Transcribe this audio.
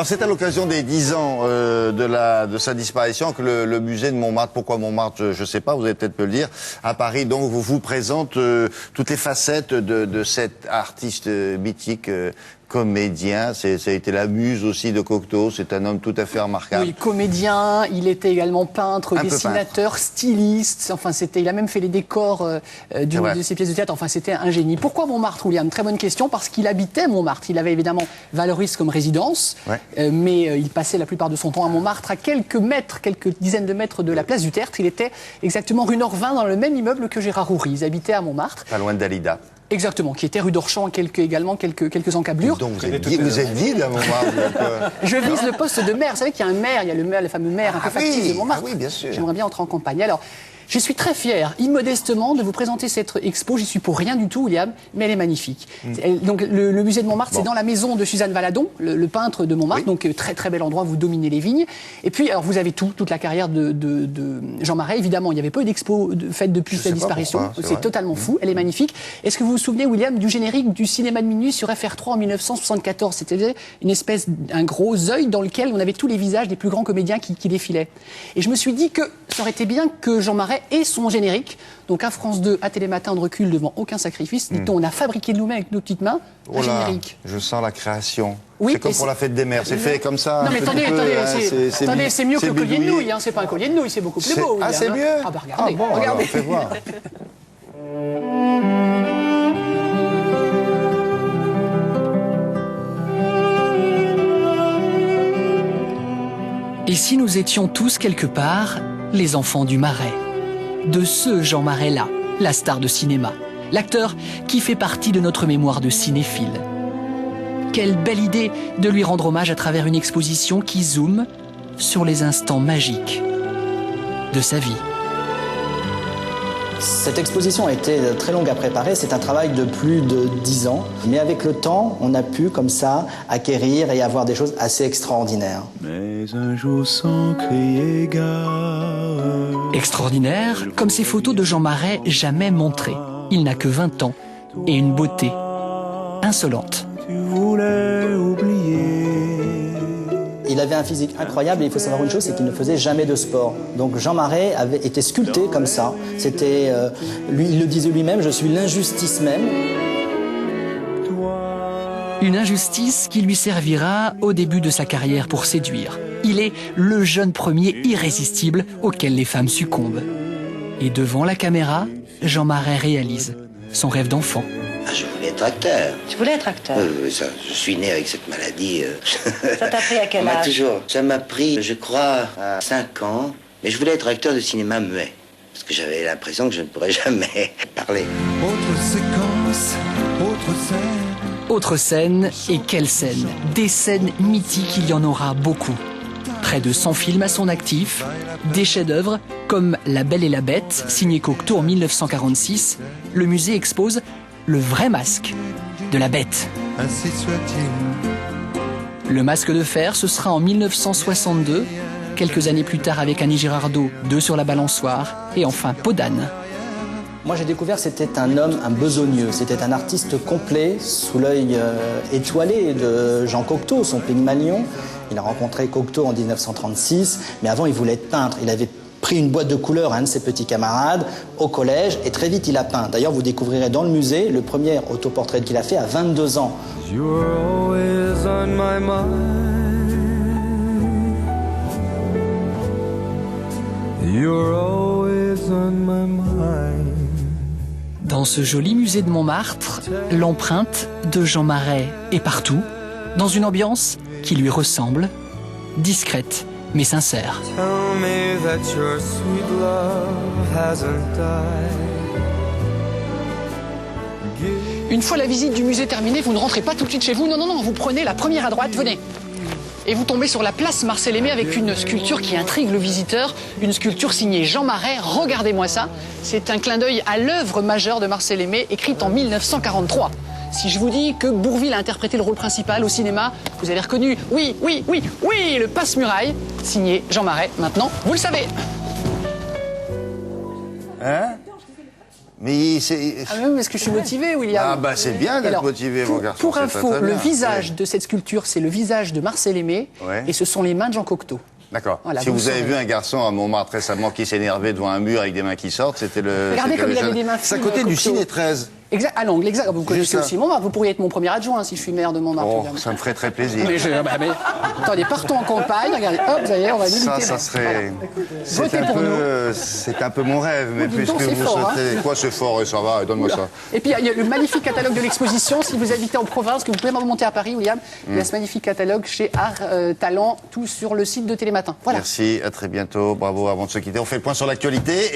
Alors c'est à l'occasion des 10 ans de sa disparition que le musée de Montmartre, pourquoi Montmartre, je ne sais pas, vous allez peut-être me le dire, à Paris, donc vous présente toutes les facettes de cet artiste mythique, comédien. Ça a été la muse aussi de Cocteau, c'est un homme tout à fait remarquable. Oui, comédien, il était également peintre, dessinateur, styliste, enfin il a même fait les décors de ses pièces de théâtre, enfin c'était un génie. Pourquoi Montmartre, William? Très bonne question, parce qu'il habitait Montmartre. Il avait évidemment Valoris comme résidence, mais il passait la plupart de son temps à Montmartre, à quelques dizaines de mètres de la place du Tertre. Il était exactement rue Nord 20, dans le même immeuble que Gérard Houry. Ils habitaient à Montmartre. Pas loin de Dalida. Exactement, qui était rue d'Orchamps, également quelques encablures. Donc vous êtes ville à Montmartre. Je vise le poste de maire. Vous savez qu'il y a un maire, il y a le maire, le fameux maire un peu factice de Montmartre. Ah oui, bien sûr. J'aimerais bien entrer en campagne. Alors, je suis très fier, immodestement, de vous présenter cette expo. J'y suis pour rien du tout, William, mais elle est magnifique. Donc, le musée de Montmartre, c'est dans la maison de Suzanne Valadon, le peintre de Montmartre. Donc, très très bel endroit, vous dominez les vignes. Et puis, alors, vous avez toute la carrière de Jean Marais. Évidemment, il n'y avait pas eu d'expo faite depuis sa disparition. C'est totalement fou. Elle est magnifique. Est-ce que vous vous souvenez, William, du générique du cinéma de minuit sur FR3 en 1974? C'était une espèce, un gros œil dans lequel on avait tous les visages des plus grands comédiens qui défilaient. Et je me suis dit que ça aurait été bien que Jean Marais et son générique, donc à France 2, à Télématin, de recul devant aucun sacrifice. Dit-on, on a fabriqué de nous-mêmes avec nos petites mains un générique. Je sens la création. Oui, c'est comme pour la fête des mères, c'est fait comme ça. Non mais attendez, c'est mieux que le collier de nouilles, c'est pas un collier de nouilles, c'est beaucoup plus beau. Ah, c'est mieux. Ah bah regardez, regardez. Alors, fais voir. Et si nous étions tous quelque part les enfants du Marais, de ce Jean Marais-là, la star de cinéma, l'acteur qui fait partie de notre mémoire de cinéphile. Quelle belle idée de lui rendre hommage à travers une exposition qui zoome sur les instants magiques de sa vie. Cette exposition a été très longue à préparer, c'est un travail de plus de 10 ans. Mais avec le temps, on a pu, comme ça, acquérir et avoir des choses assez extraordinaires. Mais un jour sans crier gare. Extraordinaire, comme ces photos de Jean Marais jamais montrées. Il n'a que 20 ans et une beauté insolente. Tu voulais oublier. Il avait un physique incroyable et il faut savoir une chose, c'est qu'il ne faisait jamais de sport. Donc Jean Marais avait été sculpté comme ça. C'était, lui, il le disait lui-même, je suis l'injustice même. Une injustice qui lui servira au début de sa carrière pour séduire. Il est le jeune premier irrésistible auquel les femmes succombent. Et devant la caméra, Jean Marais réalise son rêve d'enfant. Ah, je voulais être acteur. Tu voulais être acteur? Je suis né avec cette maladie. Ça t'a pris à quel âge? Ça m'a pris, je crois, à 5 ans. Mais je voulais être acteur de cinéma muet. Parce que j'avais l'impression que je ne pourrais jamais parler. Autre séquence, autre scène. Autre scène, et quelle scène? Des scènes mythiques, il y en aura beaucoup. Près de 100 films à son actif, des chefs-d'œuvre comme La Belle et la Bête, signé Cocteau en 1946. Le musée expose le vrai masque de la bête. Ainsi soit-il. Le masque de fer, ce sera en 1962, quelques années plus tard avec Annie Girardot, 2 sur la balançoire, et enfin Peau d'âne. Moi j'ai découvert que c'était un homme, un besogneux, c'était un artiste complet, sous l'œil étoilé de Jean Cocteau, son Pygmalion. Il a rencontré Cocteau en 1936, mais avant il voulait être peintre. Il avait pris une boîte de couleurs à un de ses petits camarades au collège et très vite il a peint. D'ailleurs vous découvrirez dans le musée le premier autoportrait qu'il a fait à 22 ans. You're always on my mind. You're always on my mind. Dans ce joli musée de Montmartre, l'empreinte de Jean Marais est partout, dans une ambiance qui lui ressemble, discrète mais sincère. Tell me that your sweet love hasn't died. Une fois la visite du musée terminée, vous ne rentrez pas tout de suite chez vous. Non, non, non, vous prenez la première à droite, venez. Et vous tombez sur la place Marcel Aimé avec une sculpture qui intrigue le visiteur. Une sculpture signée Jean Marais. Regardez-moi ça. C'est un clin d'œil à l'œuvre majeure de Marcel Aimé, écrite en 1943. Si je vous dis que Bourvil a interprété le rôle principal au cinéma, vous avez reconnu, oui, oui, oui, oui, le Passe-Muraille, signé Jean Marais. Maintenant, vous le savez. Hein? Mais c'est... Ah oui, parce que je suis motivé, William. Ah bah c'est bien d'être Alors, motivé, mon garçon. Pour c'est info, très, très le bien. visage Ouais. de cette sculpture, c'est le visage de Marcel Aimé, Ouais. et ce sont les mains de Jean Cocteau. D'accord. Voilà, si vous vous avez saurez. vu un garçon à Montmartre récemment qui s'énervait devant un mur avec des mains qui sortent, c'était le... Regardez c'était comme le il avait jeune- des mains C'est à fines, côté du Cocteau. Ciné 13. Exact, à l'angle, exact. Vous connaissez ça. aussi Montmartre, vous pourriez être mon premier adjoint si je suis maire de Montmartre. Oh, William. ça me ferait très plaisir. Mais attendez, partons en campagne, regardez, hop, ça y est, on va militer. Ça serait... C'est Votez pour c'est un peu mon rêve, mais Oh, dis donc, puisque c'est vous fort, sautez... Quoi, c'est fort, ça va, donne-moi ça. Et puis il y a le magnifique catalogue de l'exposition. Si vous habitez en province, que vous pouvez remonter à Paris, William, il y a ce magnifique catalogue chez Art Talent, tout sur le site de Télématin. Voilà. Merci, à très bientôt, bravo. Avant de se quitter, on fait le point sur l'actualité.